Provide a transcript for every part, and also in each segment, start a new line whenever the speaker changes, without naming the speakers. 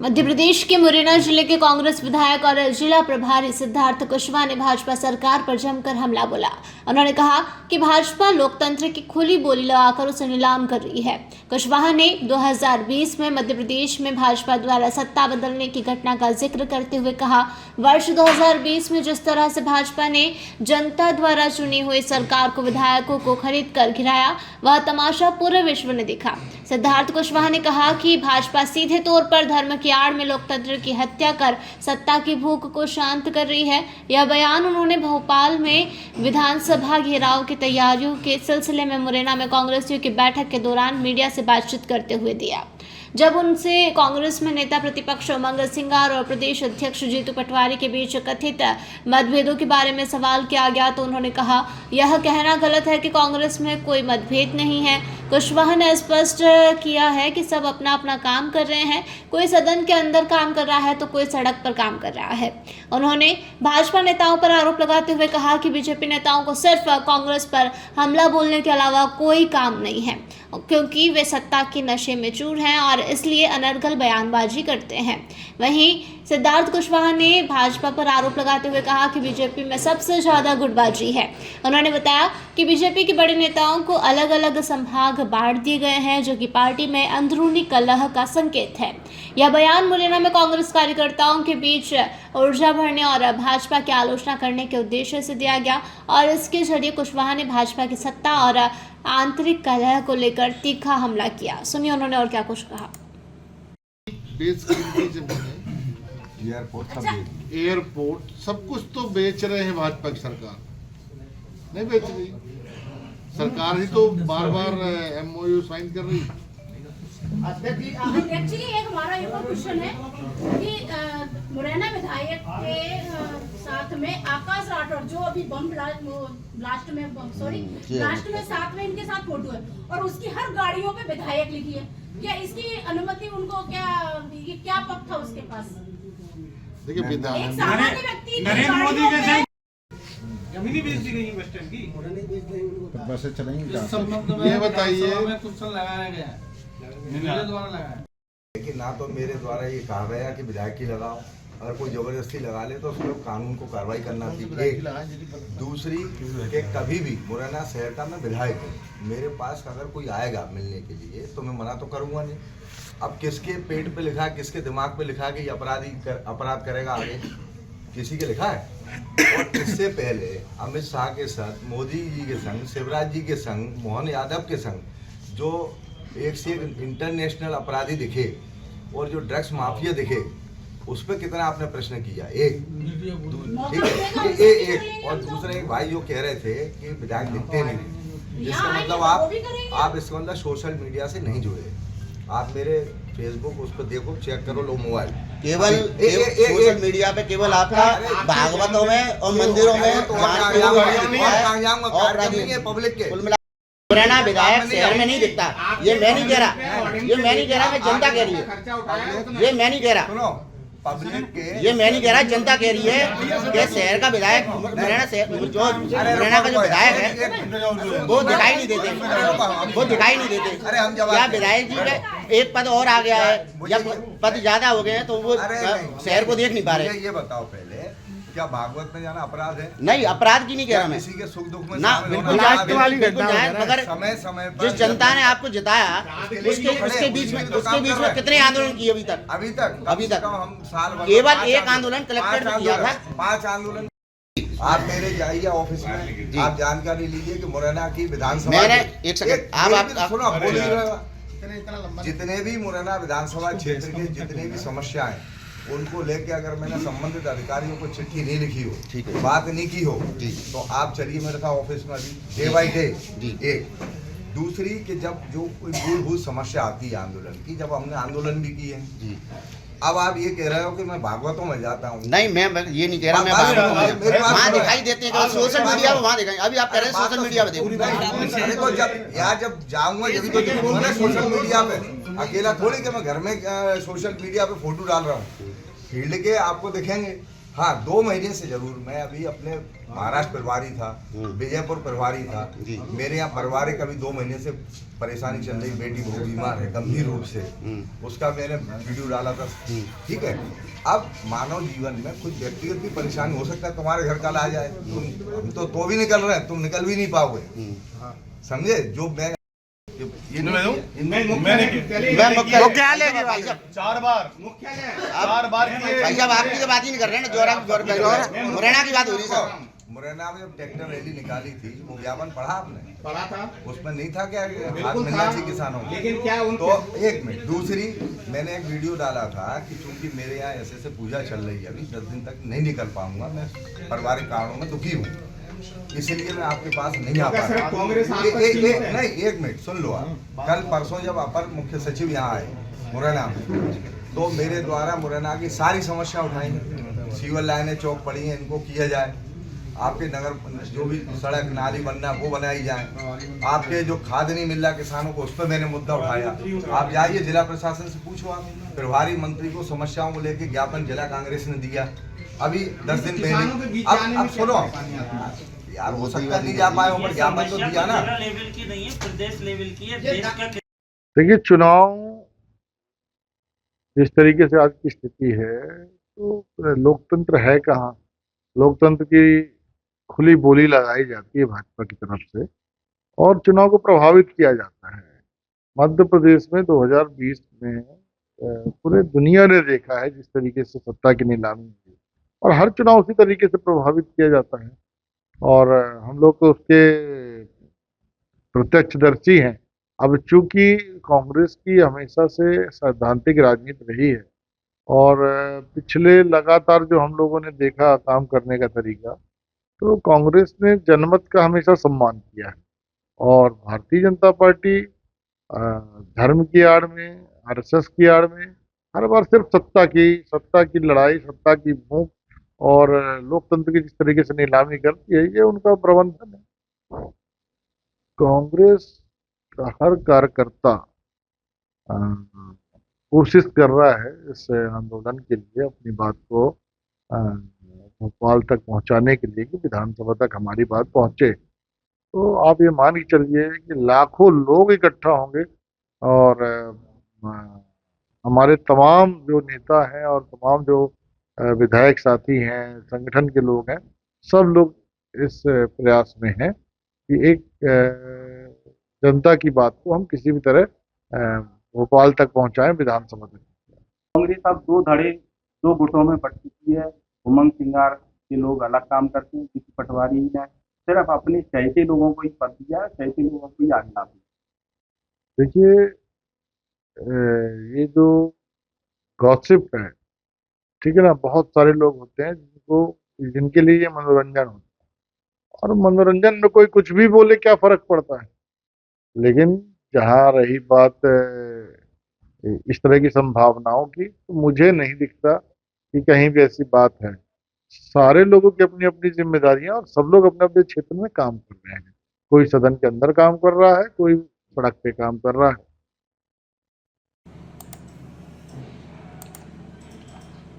मध्य प्रदेश के मुरैना जिले के कांग्रेस विधायक और जिला प्रभारी सिद्धार्थ कुशवाहा ने भाजपा सरकार पर जमकर हमला बोला। उन्होंने कहा कि भाजपा लोकतंत्र की खुली बोली लगाकर उसे नीलाम कर रही है। कुशवाहा ने 2020 में मध्य प्रदेश में भाजपा द्वारा सत्ता बदलने की घटना का जिक्र करते हुए कहा, वर्ष 2020 में जिस तरह से भाजपा ने जनता द्वारा चुनी हुई सरकार को विधायकों को खरीद कर गिराया, वह तमाशा पूरे विश्व ने देखा। सिद्धार्थ कुशवाहा ने कहा कि भाजपा सीधे तौर पर धर्म की आड़ में लोकतंत्र की हत्या कर सत्ता की भूख को शांत कर रही है। यह बयान उन्होंने भोपाल में विधानसभा घेराव की तैयारियों के सिलसिले में मुरैना में कांग्रेसियों की बैठक के दौरान मीडिया से बातचीत करते हुए दिया। जब उनसे कांग्रेस में नेता प्रतिपक्ष उमंग सिंगार और प्रदेश अध्यक्ष जीतू पटवारी के बीच कथित मतभेदों के बारे में सवाल किया गया तो उन्होंने कहा, यह कहना गलत है कि कांग्रेस में कोई मतभेद नहीं है। कुशवाहा ने स्पष्ट किया है कि सब अपना अपना काम कर रहे हैं, कोई सदन के अंदर काम कर रहा है तो कोई सड़क पर काम कर रहा है। उन्होंने भाजपा नेताओं पर आरोप लगाते हुए कहा कि बीजेपी नेताओं को सिर्फ कांग्रेस पर हमला बोलने के अलावा कोई काम नहीं है, क्योंकि वे सत्ता के नशे में चूर हैं और इसलिए अनर्गल बयानबाजी करते हैं। वहीं सिद्धार्थ कुशवाहा ने भाजपा पर आरोप लगाते हुए कहा कि बीजेपी में सबसे ज्यादा गुटबाजी है। उन्होंने बताया कि बीजेपी के बड़े नेताओं को अलग अलग संभाग बांट दिए गए हैं, जो कि पार्टी में अंदरूनी कलह का संकेत है। यह बयान मुरैना में कांग्रेस कार्यकर्ताओं के बीच ऊर्जा भरने और भाजपा की आलोचना करने के उद्देश्य से दिया गया और इसके जरिए कुशवाहा ने भाजपा की सत्ता और आंतरिक कलह को लेकर तीखा हमला किया। सुनिए उन्होंने और क्या कुछ कहा।
एयरपोर्ट सब कुछ तो बेच रहे हैं भाजपा की सरकार, नहीं बेच रही सरकार ही तो बार बार MOU साइन कर रही।
एक्चुअली एक हमारा एक और क्वेश्चन है कि मुरैना विधायक के साथ में आकाश राठौर जो अभी बम ब्लास्ट में साथ में इनके साथ फोटो है और उसकी हर गाड़ियों पे विधायक लिखी है, क्या इसकी अनुमति उनको क्या पक्ष था उसके पास?
देखिए
एक सामान्य व्यक्ति
नरेंद्र मोदी के जमीनी बेच दी गई बस स्टैंड की
बसें चलेंगी।
इस संबंध में
ये बताइए
क्वेश्चन लगाया गया मेरे द्वारा लगाया,
लेकिन ना तो मेरे द्वारा ये कहा गया कि विधायक की लगाओ, अगर कोई जबरदस्ती लगा ले तो उसको कानून को कार्रवाई करना चाहिए। दूसरी कि कभी भी मुरैना शहर का मैं विधायक हूँ, मेरे पास अगर कोई आएगा मिलने के लिए तो मैं मना तो करूँगा नहीं। अब किसके पेट पे लिखा है, किसके दिमाग पे लिखा है कि अपराध करेगा आगे, किसी के लिखा है? और इससे पहले अमित शाह के साथ, मोदी जी के संग, शिवराज जी के संग, मोहन यादव के संग जो एक से एक इंटरनेशनल अपराधी दिखे और जो ड्रग्स माफिया दिखे, उस पर कितना आपने प्रश्न किया? एक और दूसरे एक भाई जो कह रहे थे कि विधायक दिखते नहीं, जिसका मतलब आप इसका मतलब सोशल मीडिया से नहीं जुड़े। आप मेरे फेसबुक उस पर देखो, चेक करो, लो मोबाइल।
केवल सोशल मीडिया पे केवल आपका भागवतों में और मंदिरों में
पब्लिक के
मुरैना विधायक शहर में नहीं दिखता। ये मैं नहीं कह रहा, मैं जनता कह रही है। ये मैं नहीं कह रहा,
सुनो, पब्लिक के
ये मैं नहीं कह रहा, जनता कह रही है कि शहर का विधायक, मुरैना शहर जो मुरैना का जो विधायक है वो दिखाई नहीं देते, क्या विधायक जी का एक पद और आ गया है या पद ज्यादा हो गए हैं तो वो शहर को देख नहीं पा रहे।
ये बताओ पहले, क्या भागवत में जाना अपराध है?
नहीं, अपराध की नहीं कह रहा मैं,
किसी के सुख दुख में
ना बिल्कुल मगर
समय पर
जिस जनता ने आपको जिताया उसके बीच में कितने आंदोलन किए अभी तक
हम साल
केवल एक आंदोलन कलेक्टर ने किया था।
5 आंदोलन। आप मेरे जाइए ऑफिस में, आप जानकारी लीजिए कि मुरैना की विधानसभा,
मैंने एक सेकंड आप
सुनो, जितने भी मुरैना विधानसभा क्षेत्र के जितने भी समस्याएं, उनको लेके अगर मैंने संबंधित अधिकारियों को चिट्ठी नहीं लिखी हो, ठीक है, बात नहीं की हो, तो आप चलिए मेरे साथ ऑफिस में अभी डे बाई डे। एक दूसरी कि जब जो कोई मूलभूत समस्या आती है आंदोलन की, जब हमने आंदोलन भी किए हैं, अब आप ये कह रहे हो कि मैं भागवतों में जाता हूँ।
नहीं, मैं ये नहीं कह रहा, मैं वहाँ दिखाई देते हैं सोशल मीडिया पे, वहाँ दिखाई। अभी आप कह रहे हैं सोशल मीडिया पे देखो,
जब जाऊंगा जब तो सोशल मीडिया पे अकेला थोड़ी कि मैं घर में सोशल मीडिया पे फोटो डाल रहा हूँ, फील्ड के आपको दिखेंगे। हाँ 2 महीने से जरूर। मैं अभी अपने महाराष्ट्र प्रभारी था, विजयपुर प्रभारी था, मेरे यहाँ पारिवारिक अभी 2 महीने से परेशानी चल रही, बेटी बहुत बीमार है गंभीर रूप से, उसका मैंने वीडियो डाला था। ठीक है, अब मानव जीवन में कुछ व्यक्तिगत भी परेशानी हो सकता है, तुम्हारे घर कल आ जाए, तुम तो भी निकल रहे हैं, तुम निकल भी नहीं पाओगे, समझे? जो मैं
मुख्यालय की भाई साहब
4 बार
भाई साहब आपकी तो बात ही नहीं कर रहे हैं ना, मुरैना की बात हो रही सर।
मुरैना में जब ट्रैक्टर रैली निकाली थी, वो ज्ञापन पढ़ा आपने?
पढ़ा था,
उसमें नहीं था क्या खाद मिलना चाहिए किसानों को?
लेकिन क्या
तो एक मिनट, दूसरी मैंने एक वीडियो डाला था कि चूंकि मेरे यहाँ ऐसे पूजा चल रही है, अभी 10 दिन तक नहीं निकल पाऊंगा, मैं पारिवारिक कारणों में दुखी हूँ, इसलिए मैं आपके पास नहीं आ पा रहा।
कांग्रेस
नहीं, एक मिनट सुन लो आप। कल परसों जब अपर मुख्य सचिव यहाँ आए मुरैना में, तो मेरे द्वारा मुरैना की सारी समस्या उठाई, सीवर लाइनें चौक पड़ी हैं, इनको किया जाए, आपके नगर जो भी सड़क नाली बनना वो बनाई जाए, आपके जो खाद नहीं मिल रहा किसानों को, उस पर मैंने मुद्दा उठाया। आप जाइए जिला प्रशासन से पूछो, आप प्रभारी मंत्री को समस्याओं को लेकर ज्ञापन जिला कांग्रेस ने दिया अभी 10 दिन पहले। अब सुनो यार, हो सकता नहीं जा पाए, ऊपर ज्ञापन तो दिया ना।
लेवल की नहीं है, प्रदेश लेवल की है। देश का
देखिए, चुनाव जिस तरीके से आज की स्थिति है, तो लोकतंत्र है कहाँ? लोकतंत्र की खुली बोली लगाई जाती है भाजपा की तरफ से और चुनाव को प्रभावित किया जाता है। मध्य प्रदेश में 2020 में पूरे दुनिया ने देखा है जिस तरीके से सत्ता की नीलामी हुई, और हर चुनाव उसी तरीके से प्रभावित किया जाता है, और हम लोग तो उसके प्रत्यक्षदर्शी हैं। अब चूंकि कांग्रेस की हमेशा से सैद्धांतिक राजनीति रही है, और पिछले लगातार जो हम लोगों ने देखा काम करने का तरीका, तो कांग्रेस ने जनमत का हमेशा सम्मान किया है, और भारतीय जनता पार्टी धर्म की आड़ में, आरएसएस की आड़ में हर बार सिर्फ सत्ता की लड़ाई, सत्ता की भूख और लोकतंत्र की जिस तरीके से नीलामी करती है, ये उनका प्रबंधन है। कांग्रेस का हर कार्यकर्ता कोशिश कर रहा है इस आंदोलन के लिए अपनी बात को भोपाल तक पहुंचाने के लिए कि विधानसभा तक हमारी बात पहुंचे। तो आप ये मान के चलिए कि लाखों लोग इकट्ठा होंगे, और हमारे तमाम जो नेता हैं और तमाम जो विधायक साथी हैं, संगठन के लोग हैं, सब लोग इस प्रयास में हैं कि एक जनता की बात को हम किसी भी तरह भोपाल तक पहुंचाएं, विधानसभा तक।
कांग्रेस अब 2 गुटों में बट चुकी है। उमंग सिंगार के लोग अलग काम करते हैं, किसी पटवारी ने सिर्फ अपने चहेते लोगों को ही पद दिया, चहेते लोगों को ही आगे ला दिया।
देखिए, ये जो गॉसिप है, ठीक है ना, बहुत सारे लोग होते हैं जिनके लिए ये मनोरंजन होता है, और मनोरंजन में कोई कुछ भी बोले क्या फर्क पड़ता है। लेकिन जहाँ रही बात इस तरह की संभावनाओं की, तो मुझे नहीं दिखता कि कहीं भी ऐसी बात है। सारे लोगों की अपनी अपनी जिम्मेदारियां, और सब लोग अपने अपने क्षेत्र में काम कर रहे हैं। कोई सदन के अंदर काम कर रहा है, कोई सड़क पे काम कर रहा है।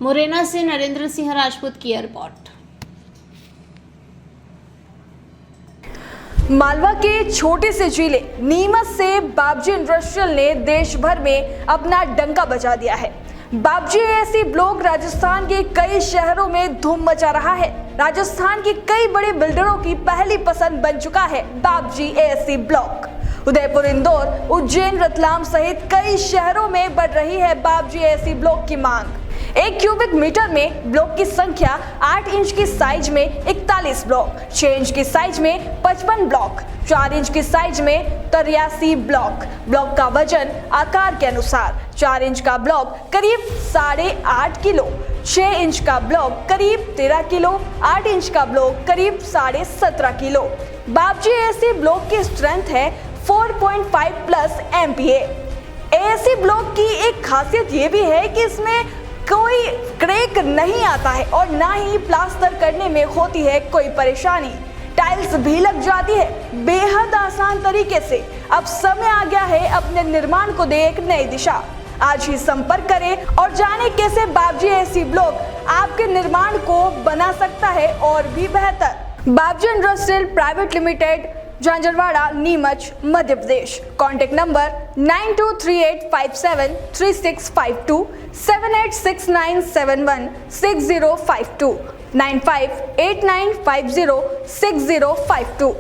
मुरैना से नरेंद्र सिंह राजपूत की रिपोर्ट।
मालवा के छोटे से जिले नीमच से बाबजी इंडस्ट्रियल ने देश भर में अपना डंका बजा दिया है। बाबजी एसी ब्लॉक राजस्थान के कई शहरों में धूम मचा रहा है। राजस्थान के कई बड़े बिल्डरों की पहली पसंद बन चुका है बाबजी एसी ब्लॉक। उदयपुर, इंदौर, उज्जैन, रतलाम सहित कई शहरों में बढ़ रही है बाबजी एसी ब्लॉक की मांग। 1 क्यूबिक मीटर में ब्लॉक की संख्या 8 इंच की साइज में 41 ब्लॉक, 6 इंच की साइज में 55 ब्लॉक, 4 इंच की साइज में 83 ब्लॉक। ब्लॉक का वजन आकार के अनुसार 4 इंच का ब्लॉक करीब 8.5 किलो, 6 इंच का ब्लॉक करीब 13 किलो, 8 इंच का ब्लॉक करीब 17.5 किलो। बाबजी एसी ब्लॉक की स्ट्रेंथ है 4.5+ MPa। एसी ब्लॉक की एक खासियत ये भी है कि इसमें कोई क्रैक नहीं आता है और ना ही प्लास्टर करने में होती है कोई परेशानी। टाइल्स भी लग जाती है बेहद आसान तरीके से। अब समय आ गया है अपने निर्माण को दे एक नई दिशा। आज ही संपर्क करें और जानें कैसे बाबजी एसी ब्लॉक आपके निर्माण को बना सकता है और भी बेहतर। Babji industrial private limited, Jhanjharwada, Neemuch, Madhya Pradesh. Contact number 9238573652, 7869716052, 9589506052।